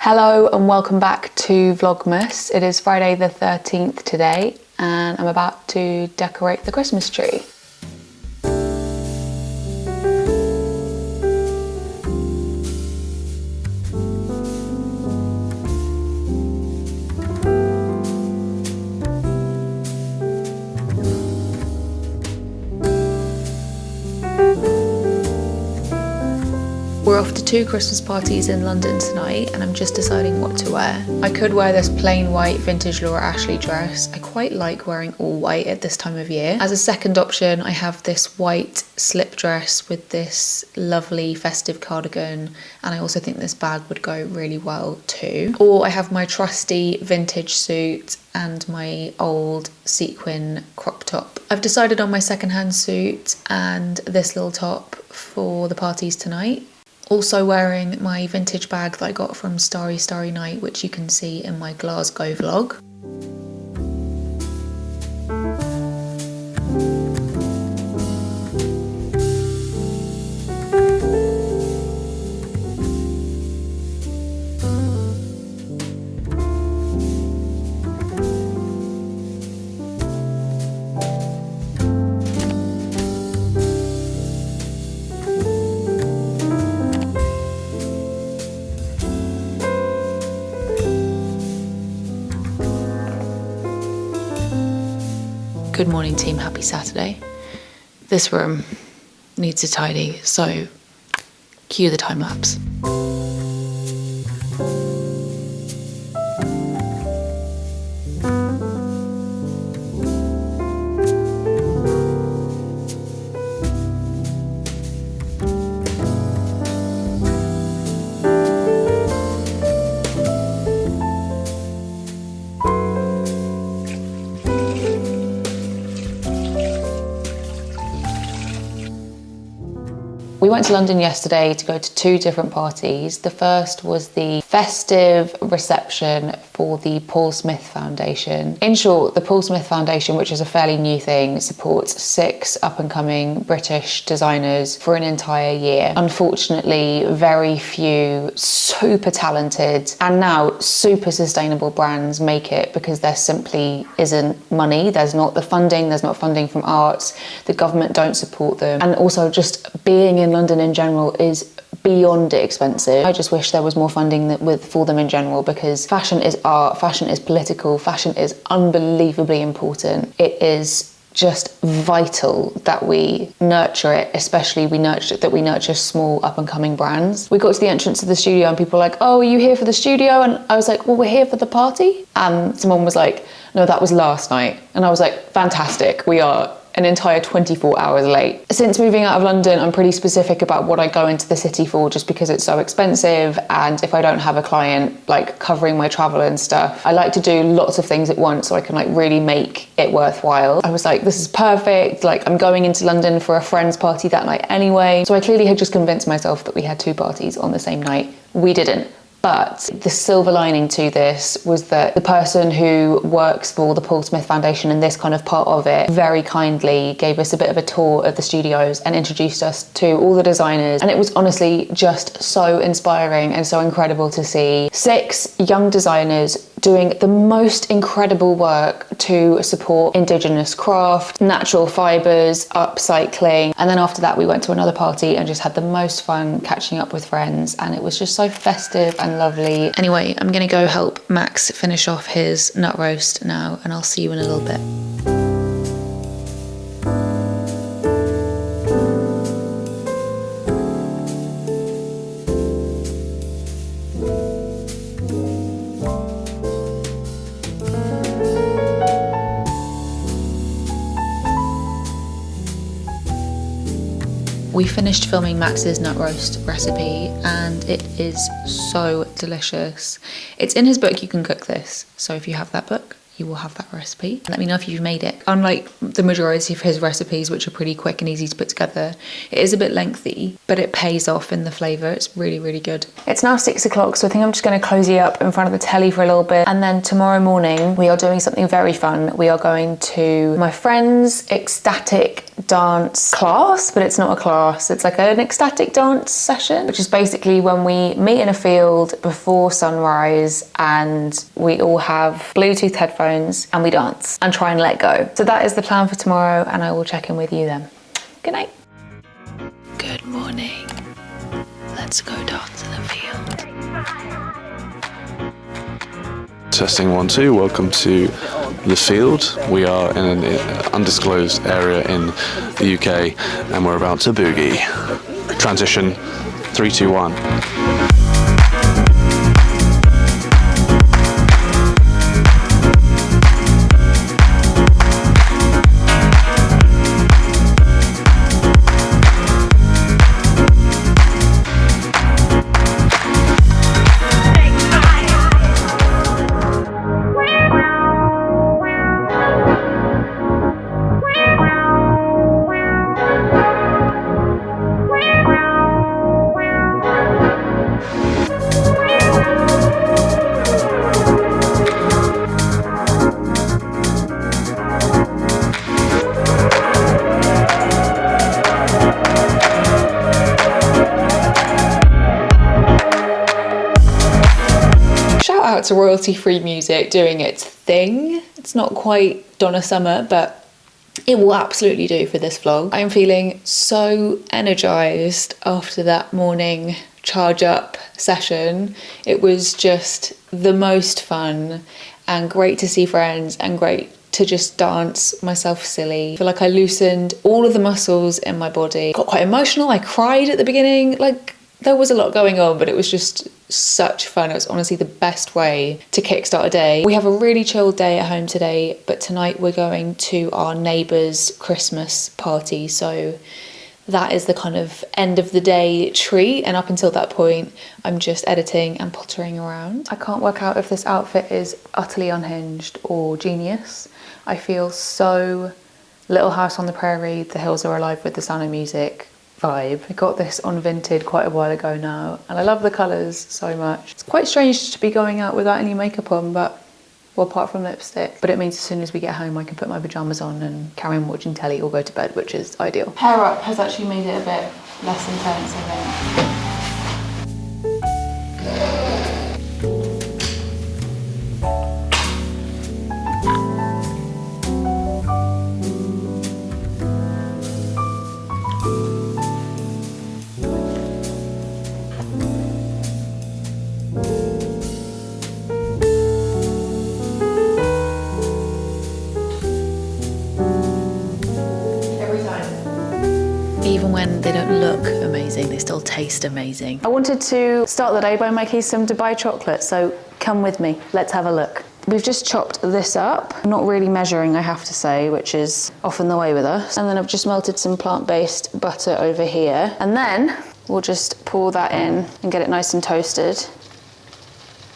Hello and welcome back to Vlogmas. It is Friday the 13th today and I'm about to decorate the Christmas tree. We're off to 2 Christmas parties in London tonight and I'm just deciding what to wear. I could wear this plain white vintage Laura Ashley dress. I quite like wearing all white at this time of year. As a second option, I have this white slip dress with this lovely festive cardigan, and I also think this bag would go really well too. Or I have my trusty vintage suit and my old sequin crop top. I've decided on my secondhand suit and this little top for the parties tonight. Also wearing my vintage bag that I got from Starry Starry Night, which you can see in my Glasgow vlog. Good morning team, happy Saturday. This room needs a tidy, so cue the time lapse. We went to London yesterday to go to 2 different parties. The first was the festive reception for the Paul Smith Foundation. In short, the Paul Smith Foundation, which is a fairly new thing, supports 6 up-and-coming British designers for an entire year. Unfortunately, very few super talented and now super sustainable brands make it because there simply isn't money. There's not the funding, there's not funding from arts, the government don't support them, and also just being in London in general is beyond expensive. I just wish there was more funding for them in general, because fashion is art, fashion is political, fashion is unbelievably important. It is just vital that we nurture it, especially we nurture small up-and-coming brands. We got to the entrance of the studio and people were like, oh, are you here for the studio? And I was like, well, we're here for the party. And someone was like, no, that was last night. And I was like, fantastic, we are an entire 24 hours late. Since moving out of London, I'm pretty specific about what I go into the city for, just because it's so expensive, and if I don't have a client like covering my travel and stuff, I like to do lots of things at once so I can like really make it worthwhile. I was like, this is perfect, like I'm going into London for a friend's party that night anyway. So I clearly had just convinced myself that we had 2 parties on the same night. We didn't. But the silver lining to this was that the person who works for the Paul Smith Foundation and this kind of part of it very kindly gave us a bit of a tour of the studios and introduced us to all the designers. And it was honestly just so inspiring and so incredible to see 6 young designers doing the most incredible work to support indigenous craft, natural fibres, upcycling. And then after that we went to another party and just had the most fun catching up with friends, and it was just so festive and lovely. Anyway, I'm gonna go help Max finish off his nut roast now, and I'll see you in a little bit. We finished filming Max's nut roast recipe and it is so delicious. It's in his book You Can Cook This, so if you have that book, you will have that recipe. Let me know if you've made it. Unlike the majority of his recipes, which are pretty quick and easy to put together, it is a bit lengthy, but it pays off in the flavour. It's really, really good. It's now 6 o'clock, so I think I'm just going to cozy up in front of the telly for a little bit. And then tomorrow morning, we are doing something very fun. We are going to my friend's ecstatic dance class, but it's not a class. It's like an ecstatic dance session, which is basically when we meet in a field before sunrise and we all have Bluetooth headphones and we dance and try and let go. So that is the plan for tomorrow, and I will check in with you then. Good night. Good morning. Let's go dance in the field. Testing 1 2, welcome to the field. We are in an undisclosed area in the UK and we're about to boogie. Transition 3 2 1. To royalty-free music doing its thing. It's not quite Donna Summer, but it will absolutely do for this vlog. I'm feeling so energized after that morning charge up session. It was just the most fun and great to see friends and great to just dance myself silly. I feel like I loosened all of the muscles in my body. Got quite emotional. I cried at the beginning. Like, there was a lot going on, but it was just such fun. It was honestly the best way to kickstart a day. We have a really chilled day at home today, but tonight we're going to our neighbour's Christmas party. So that is the kind of end of the day treat. And up until that point, I'm just editing and pottering around. I can't work out if this outfit is utterly unhinged or genius. I feel so Little House on the Prairie, The Hills Are Alive with the Sound of Music vibe. I got this on Vinted quite a while ago now, and I love the colours so much. It's quite strange to be going out without any makeup on, but, well, apart from lipstick. But it means as soon as we get home, I can put my pyjamas on and carry on watching telly or go to bed, which is ideal. Hair up has actually made it a bit less intense, I think. Even when they don't look amazing, they still taste amazing. I wanted to start the day by making some Dubai chocolate, so come with me, let's have a look. We've just chopped this up, not really measuring, I have to say, which is often the way with us. And then I've just melted some plant-based butter over here. And then we'll just pour that in and get it nice and toasted.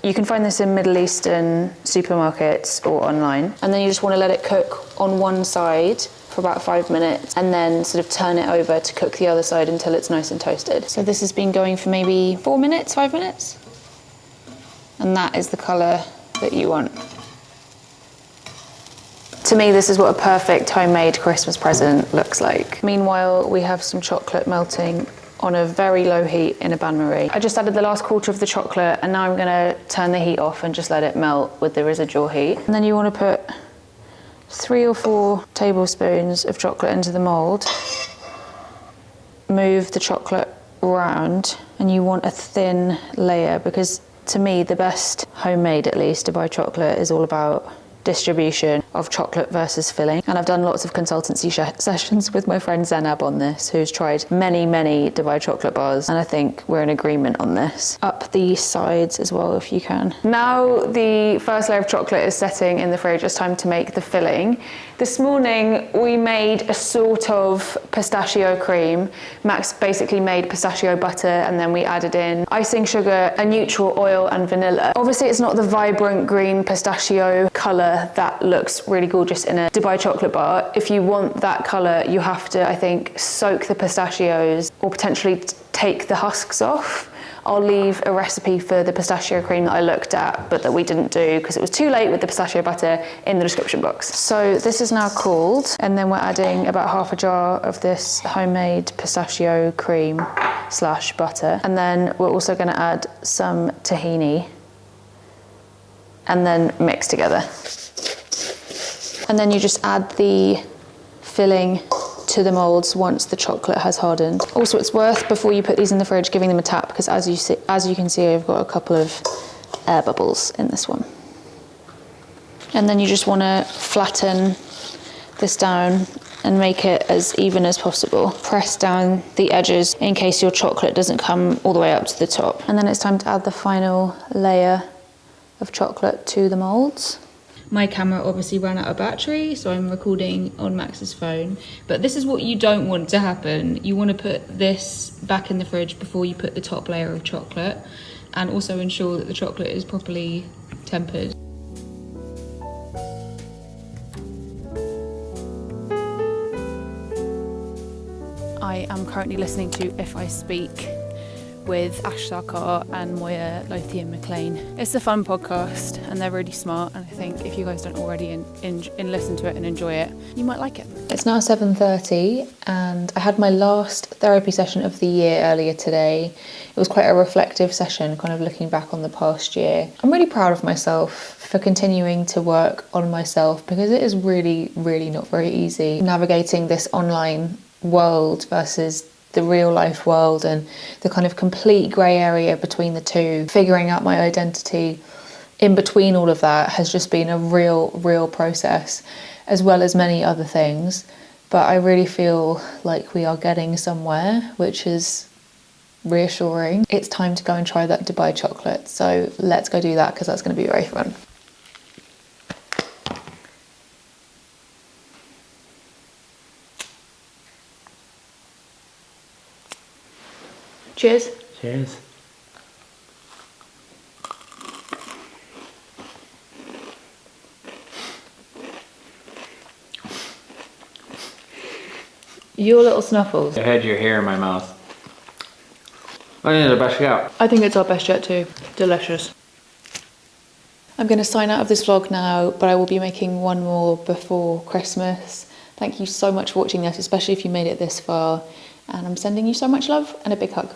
You can find this in Middle Eastern supermarkets or online. And then you just want to let it cook on one side for about 5 minutes and then sort of turn it over to cook the other side until it's nice and toasted. So this has been going for maybe 4 minutes, 5 minutes. And that is the colour that you want. To me, this is what a perfect homemade Christmas present looks like. Meanwhile, we have some chocolate melting on a very low heat in a bain-marie. I just added the last quarter of the chocolate and now I'm gonna turn the heat off and just let it melt with the residual heat. And then you wanna put 3 or 4 tablespoons of chocolate into the mould. Move the chocolate around and you want a thin layer because to me the best homemade, at least, Dubai chocolate is all about distribution. of chocolate versus filling. And I've done lots of consultancy sessions with my friend Zainab on this, who's tried many, many Dubai chocolate bars. And I think we're in agreement on this. Up the sides as well, if you can. Now the first layer of chocolate is setting in the fridge. It's time to make the filling. This morning we made a sort of pistachio cream. Max basically made pistachio butter, and then we added in icing sugar, a neutral oil and vanilla. Obviously it's not the vibrant green pistachio colour that looks really gorgeous in a Dubai chocolate bar. If you want that colour, you have to, I think, soak the pistachios or potentially take the husks off. I'll leave a recipe for the pistachio cream that I looked at, but that we didn't do because it was too late with the pistachio butter, in the description box. So this is now cooled, and then we're adding about half a jar of this homemade pistachio cream / butter. And then we're also gonna add some tahini and then mix together. And then you just add the filling to the molds once the chocolate has hardened. Also, it's worth, before you put these in the fridge, giving them a tap, because as you can see, I've got a couple of air bubbles in this one. And then you just want to flatten this down and make it as even as possible. Press down the edges in case your chocolate doesn't come all the way up to the top. And then it's time to add the final layer of chocolate to the molds. My camera obviously ran out of battery, so I'm recording on Max's phone. But this is what you don't want to happen. You want to put this back in the fridge before you put the top layer of chocolate, and also ensure that the chocolate is properly tempered. I am currently listening to If I Speak with Ash Sarkar and Moya Lothian-McLean. It's a fun podcast and they're really smart, and I think if you guys don't already listen to it and enjoy it, you might like it. It's now 7:30 and I had my last therapy session of the year earlier today. It was quite a reflective session, kind of looking back on the past year. I'm really proud of myself for continuing to work on myself, because it is really, really not very easy navigating this online world versus the real life world, and the kind of complete grey area between the two. Figuring out my identity in between all of that has just been a real process, as well as many other things. But I really feel like we are getting somewhere, which is reassuring. It's time to go and try that Dubai chocolate. So let's go do that, because that's going to be very fun. Cheers. Cheers. Your little snuffles. I had your hair in my mouth. I think it's the best yet. I think it's our best yet too. Delicious. I'm going to sign out of this vlog now, but I will be making one more before Christmas. Thank you so much for watching this, especially if you made it this far. And I'm sending you so much love and a big hug.